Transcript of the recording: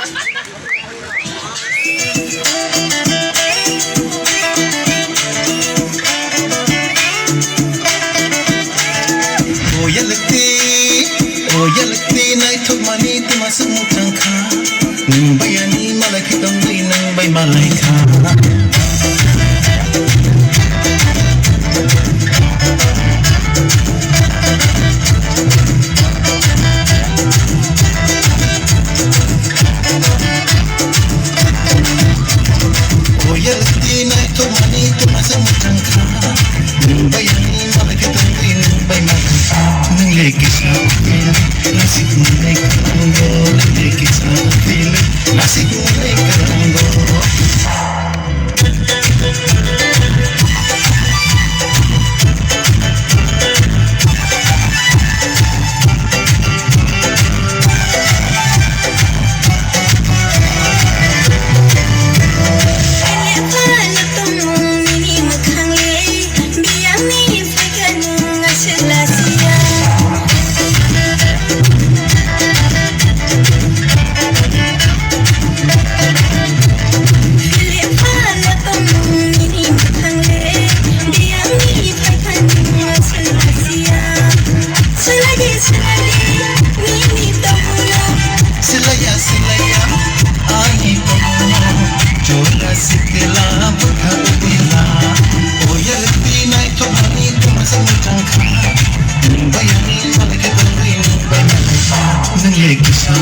Oyalati nai thok mani tuma semut tangka Nang bayani malai kitong dui nang bay malai ka Oyalati nai thok mani tuma semut tangka Nang bayani malai kitong dui nang bay malai ka Nang leki sa Nasib mulai keranggo Leki sa Nasib mulai keranggo Sikla bakal bila Oyalati nai thok mani tuma semut tangka Nang bayani malai kitong dui nang bay malai ka Nang leki sa